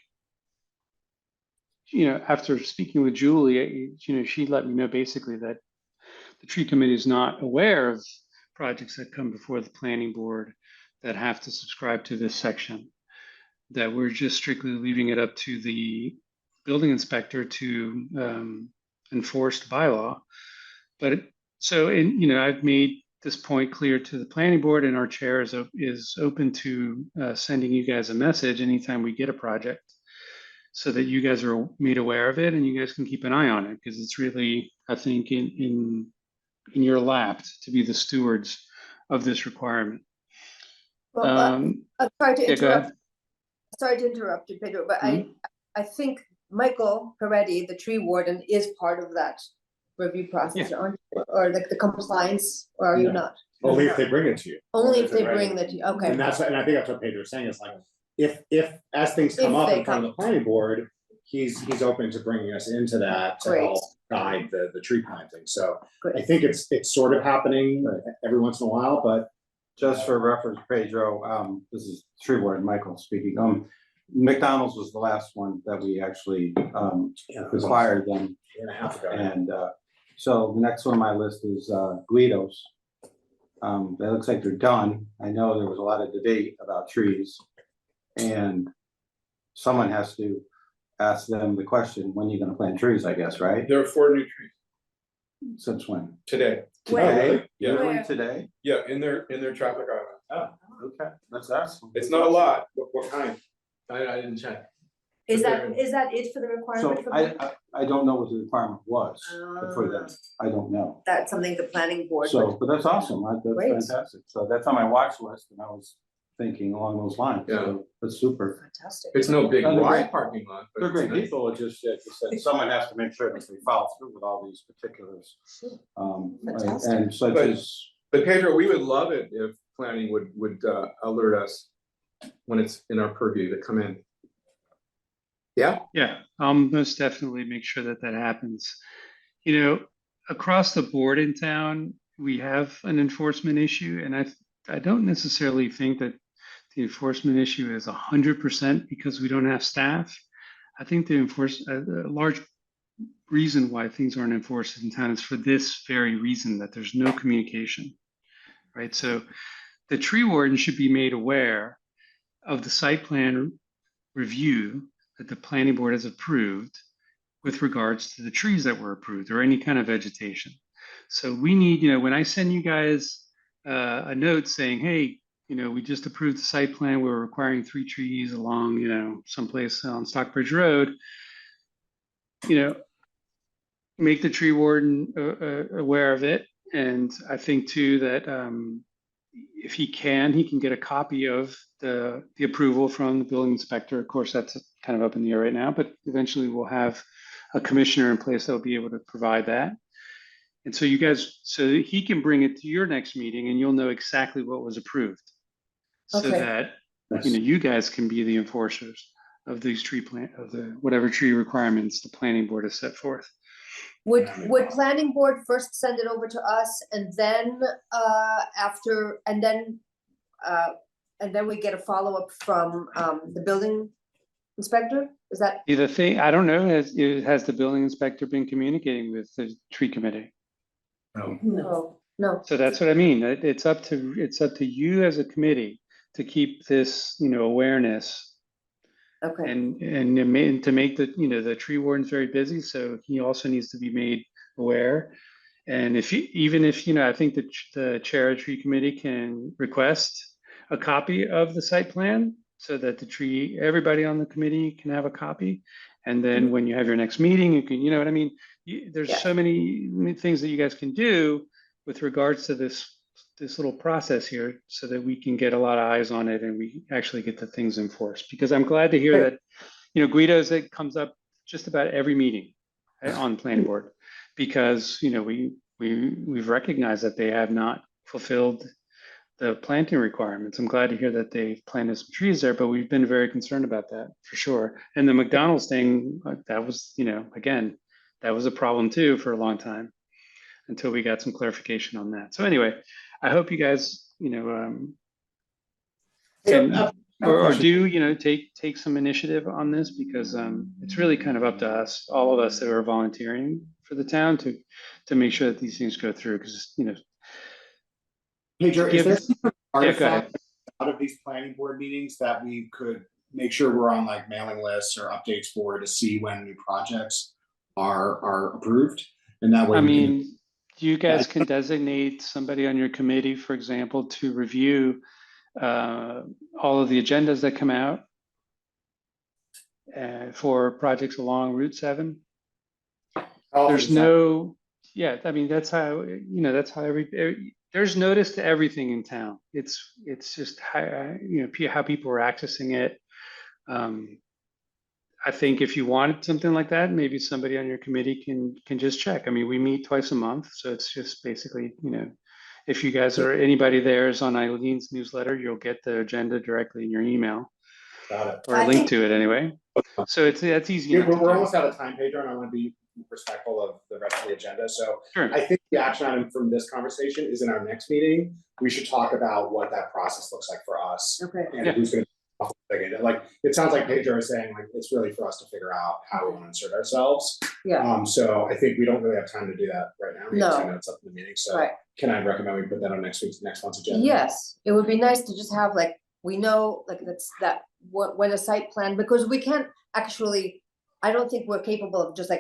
after speaking with Julie, she let me know basically that the tree committee is not aware of projects that come before the planning board that have to subscribe to this section, that we're just strictly leaving it up to the building inspector to enforce the bylaw. But I've made this point clear to the planning board, and our chair is open to sending you guys a message anytime we get a project, so that you guys are made aware of it and you guys can keep an eye on it, because it's really, I think, in your lap to be the stewards of this requirement. Well, I'm sorry to Yeah, go interrupt. ahead. Sorry to interrupt you, Pedro, but I think Michael Peretti, the tree warden, is part of that review process, aren't you? Or like the compliance, or are you not? Only if they bring it to you. Only if they bring that to you, okay. And I think that's what Pedro's saying, is like, if as things come If up they in front of the planning board, he's open to bringing us into that to Great. help guide the tree planting. So Good. I think it's sort of happening every once in a while, but Just for reference, Pedro, this is tree warden Michael speaking. McDonald's was the last one that we actually required them. a year and a half ago. And so the next one on my list is Guido's. That looks like they're done. I know there was a lot of debate about trees. And someone has to ask them the question, when are you gonna plant trees, I guess, right? There are 4 new trees Since when? today. Today? Yeah. Literally Where? today? Yeah, in their traffic island. Okay, that's awesome. It's not a lot. What kind? I didn't check. Is that it for the requirement So for that? I don't know what the requirement was for them. I don't know. That's something the planning board So, would, but that's awesome. Great. That's fantastic. So that's on my watch list, and I was thinking along those lines. So that's super. fantastic. It's no big And they're wide great. parking lot. but They're it's great nice. people. It just said someone has to make sure that they follow through with all these particulars. Fantastic. And such But- as, But Pedro, we would love it if planning would alert us when it's in our purview to come in. Yeah, Yeah, I'll most definitely make sure that that happens. You know, across the board in town, we have an enforcement issue, and I don't necessarily think that the enforcement issue is 100% because we don't have staff. I think a large reason why things aren't enforced in town is for this very reason, that there's no communication, right? So the tree warden should be made aware of the site plan review that the planning board has approved with regards to the trees that were approved or any kind of vegetation. So we need, when I send you guys a note saying, hey, we just approved the site plan, we're requiring 3 trees along, someplace on Stockbridge Road, make the tree warden aware of it. And I think too that if he can get a copy of the approval from the building inspector. Of course, that's kind of up in the air right now, but eventually we'll have a commissioner in place that will be able to provide that. And so so he can bring it to your next meeting and you'll know exactly what was approved. So Okay. that, you guys can be the enforcers of these whatever tree requirements the planning board has set forth. Would planning board first send it over to us and then and then we get a follow-up from the building inspector? Is that? The thing, I don't know, has the building inspector been communicating with the tree committee? No. So that's what I mean. It's up to you as a committee to keep this, awareness. Okay. And to make the tree warden's very busy, so he also needs to be made aware. And even if I think that the chair of tree committee can request a copy of the site plan so that everybody on the committee can have a copy. And then when you have your next meeting, you can, what I mean? There's so many things that you guys can do with regards to this little process here so that we can get a lot of eyes on it and we actually get the things enforced. Because I'm glad to hear that, Guido's, it comes up just about every meeting on planning board because, we've recognized that they have not fulfilled the planting requirements. I'm glad to hear that they've planted some trees there, but we've been very concerned about that for sure. And the McDonald's thing, that was, again, that was a problem too for a long time until we got some clarification on that. So anyway, I hope you guys, can, or do, take some initiative on this because it's really kind of up to us, all of us that are volunteering for the town to make sure that these things go through because, Pedro, is there some artifact out of these planning board meetings that we could make sure we're on like mailing lists or updates for to see when new projects are approved? And that way, you guys can designate somebody on your committee, for example, to review all of the agendas that come out for projects along Route 7. There's that's how, there's notice to everything in town. It's just how, how people are accessing it. I think if you wanted something like that, maybe somebody on your committee can just check. We meet twice a month, so it's just basically, if you guys anybody there is on Eileen's newsletter, you'll get the agenda directly in your email. Got it. Or a link to it anyway. So that's easy. We're almost out of time, Pedro, and I want to be respectful of the rest of the agenda. So sure. I think the action item from this conversation is in our next meeting. We should talk about what that process looks like for us. Okay. And who's going to like, it sounds like Pedro is saying like it's really for us to figure out how we want to insert ourselves. Yeah. So I think we don't really have time to do that right now. We have 2 minutes up in the meeting. So can I recommend we put that on next month's agenda? Yes, it would be nice to just have we know when a site plan, because we can't actually, I don't think we're capable of just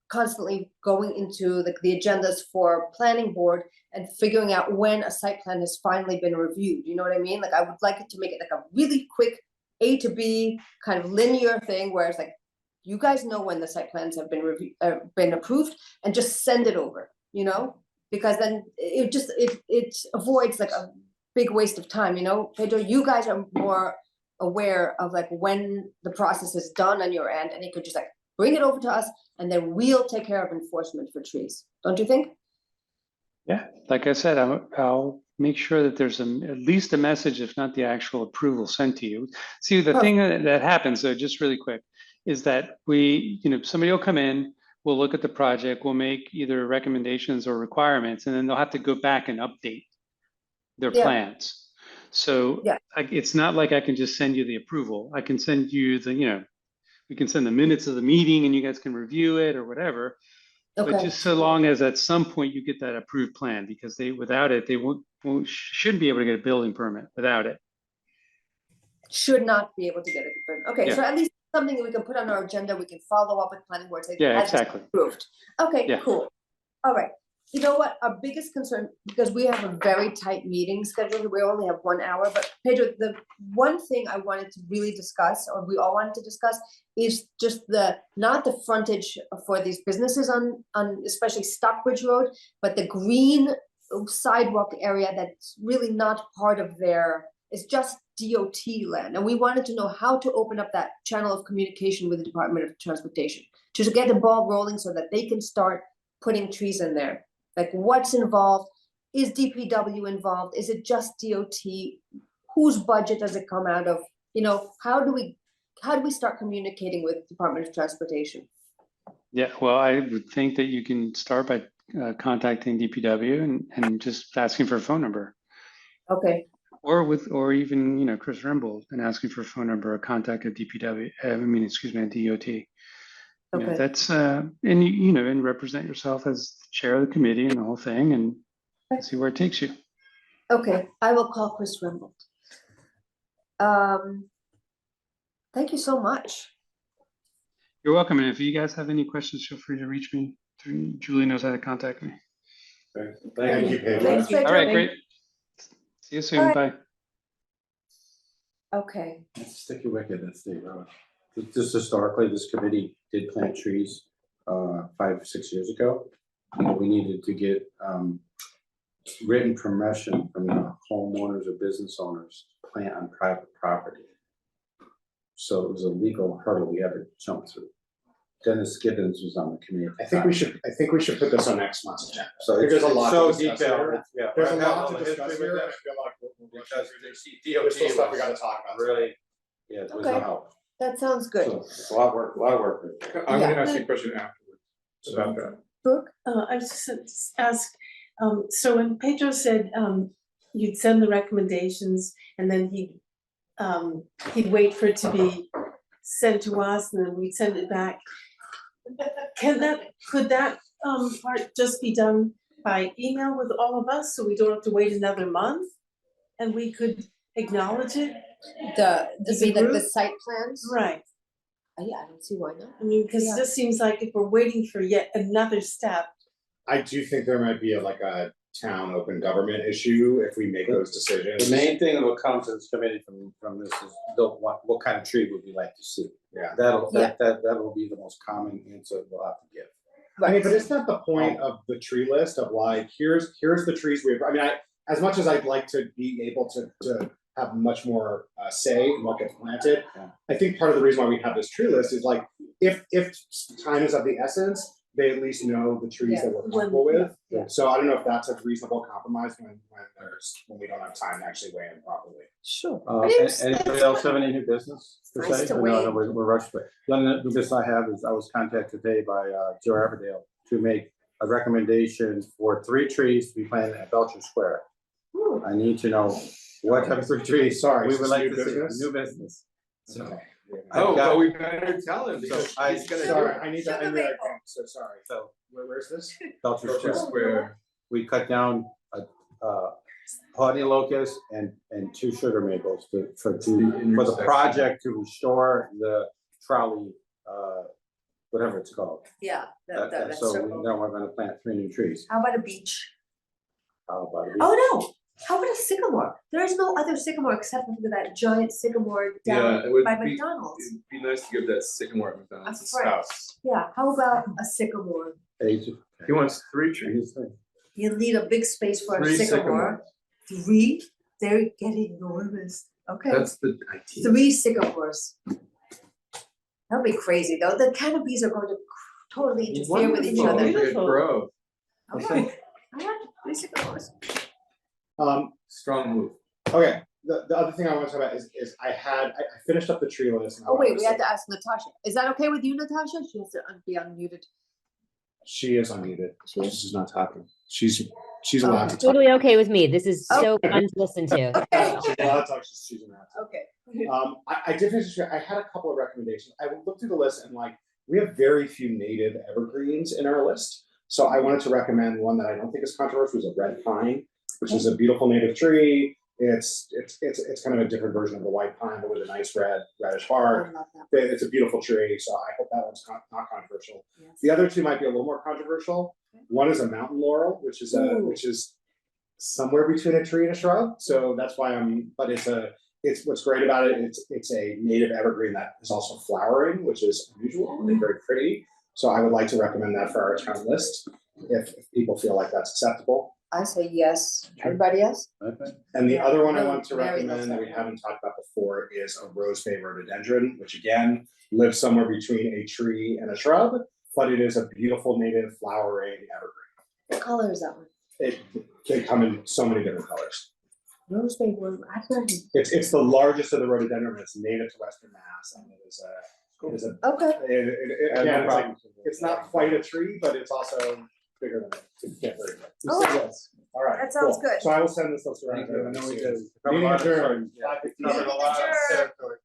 constantly going into the agendas for planning board and figuring out when a site plan has finally been reviewed. You know what I mean? I would like it to make it a really quick A to B kind of linear thing where it's you guys know when the site plans have been approved and just send it over, because then it avoids a big waste of time, Pedro, you guys are more aware of when the process is done on your end and you could just bring it over to us and then we'll take care of enforcement for trees. Don't you think? Yeah, like I said, I'll make sure that there's at least a message, if not the actual approval sent to you. See, the thing that happens, though, just really quick, is that somebody will come in, we'll look at the project, we'll make either recommendations or requirements, and then they'll have to go back and update their Yeah. plans. So Yeah. it's not like I can just send you the approval. I can send you we can send the minutes of the meeting and you guys can review it or whatever. But Okay, just so long as at some point you get that approved plan, because without it, they shouldn't be able to get a building permit without it. should not be able to get it approved. Okay, Yeah. so at least something that we can put on our agenda, we can follow up with planning board. Say, Yeah, has this exactly. Approved. Okay, Yeah. cool. All right. You know what? Our biggest concern, because we have a very tight meeting schedule, we only have 1 hour, but Pedro, the one thing I wanted to really discuss, or we all wanted to discuss, is just not the frontage for these businesses on especially Stockbridge Road, but the green sidewalk area that's really not part of it's just DOT land. And we wanted to know how to open up that channel of communication with the Department of Transportation, to get the ball rolling so that they can start putting trees in there. Like, what's involved? Is DPW involved? Is it just DOT? Whose budget does it come out of? How do we start communicating with Department of Transportation? Yeah, well, I would think that you can start by contacting DPW and just asking for a phone number. Okay, Or even, Chris Rimble and asking for a phone number or contact at DPW, at DOT. okay. That's, and represent yourself as the chair of the committee and the whole thing and see where it takes you. Okay, I will call Chris Rimble. Thank you so much. You're welcome. And if you guys have any questions, feel free to reach me. Julie knows how to contact me. Thank you, Pedro. Thanks, Pedro. All right, great. See you soon. All right. Bye. Okay, Let's stick your wicket at State Road. Just historically, this committee did plant trees 5 or 6 years ago. We needed to get written permission from the homeowners or business owners to plant on private property. So it was a legal hurdle we had to jump through. Dennis Gibbons was on the committee. I think we should put this on next month's agenda. So There's a lot so to discuss detailed. here. Yeah, There's a I have lot all to the discuss history here. with I that, feel like we're because there's DOT still stuff we was gotta talk about. really, yeah, it was Okay. a help. that sounds good. So it's a lot of work. I'm gonna Yeah. ask you a question afterwards about that. Brooke? I was just gonna ask, so when Pedro said, you'd send the recommendations and then he'd wait for it to be sent to us and then we'd send it back. Could that part just be done by email with all of us, so we don't have to wait another month? And we could acknowledge it? You mean like the site plans? Right, Yeah, I don't see why not. I mean, cause Yeah. it just seems like if we're waiting for yet another step. I do think there might be a town open government issue if we make those decisions. The main thing that will come to this committee from this is what kind of tree would we like to see? Yeah. That will be the most common answer we'll have to give. I mean, but isn't that the point of the tree list of like, here's the trees we have, I mean, as much as I'd like to be able to have much more say in what gets planted. Yeah. I think part of the reason why we have this tree list is like, if time is of the essence, they at least know the trees that we're comfortable with. Yeah. So I don't know if that's a reasonable compromise when we don't have time to actually weigh in properly. Sure. Anybody else have any new business per Nice se? to No, weigh in. we're rushed, but the only new business I have is I was contacted today by Joe Everdale to make a recommendation for 3 trees to be planted at Belcher Square. I need to know what type of 3 trees. Sorry, we is would this like new to business? see. New business. So Okay. I've Oh, got- but we better tell him because So he's gonna Sorry, do I need that, so sorry. So Where's this? Belcher Belcher Square. Square. We cut down a honey locust and 2 sugar maples for the intersection. project to restore the trolley, whatever it's called. Yeah, that So circle. now we're gonna plant 3 new trees. How about a beech? How about it? Oh, no, how about a sycamore? There is no other sycamore except for that giant sycamore Yeah, down it would by be, McDonald's. it'd be nice to give that sycamore at McDonald's a A friend. spouse. Yeah, how about a sycamore? He wants 3 trees. You need a big space for a 3 sycamore. sycamores. 3? They're getting enormous. Okay, That's the idea. 3 sycamores. That'll be crazy though. The canopies are going to totally interfere with each Wonderful. other. Beautiful. Grove. Okay, I want 3 sycamores. Um, Strong move. okay, the other thing I want to talk about is I finished up the tree list. and I Oh, wait, wanted we to have say- to ask Natasha. Is that okay with you, Natasha? She has to be unmuted. She is unmuted. She is? She's not talking. She's allowed to talk. Totally okay with me. This is Oh. so fun to listen to. Okay. She's allowed to talk. She's allowed to. Okay. I did finish. I had a couple of recommendations. I looked through the list and like we have very few native evergreens in our list. So I wanted to recommend one that I don't think is controversial, is a red pine, which is a beautiful native tree. It's kind of a different version of the white pine, but with a nice reddish bark. I love that. It's a beautiful tree, so I hope that one's not controversial. Yes. The other two might be a little more controversial. One is a mountain laurel, which is Ooh. somewhere between a tree and a shrub. So that's why it's what's great about it. It's a native evergreen that is also flowering, which is unusual and very pretty. So I would like to recommend that for our town list if people feel like that's acceptable. I say yes. Everybody else? And the other one I No, want to Mary loves recommend that that we one. haven't talked about before is a rose bay rhododendron, which again lives somewhere between a tree and a shrub, but it is a beautiful native flowering evergreen. What color is that one? They come in so many different colors. Rose bay one. I couldn't. It's the largest of the rhododendron. It's native to Western Mass, and it is a Okay. again, it's not quite a tree, but it's also bigger than it. It's very good. Oh. Yes. All right. That sounds cool. good. So I will send this list around. Thank you. I know we did. Meeting adjourned. Yeah. 5:15. Covered a lot of territory.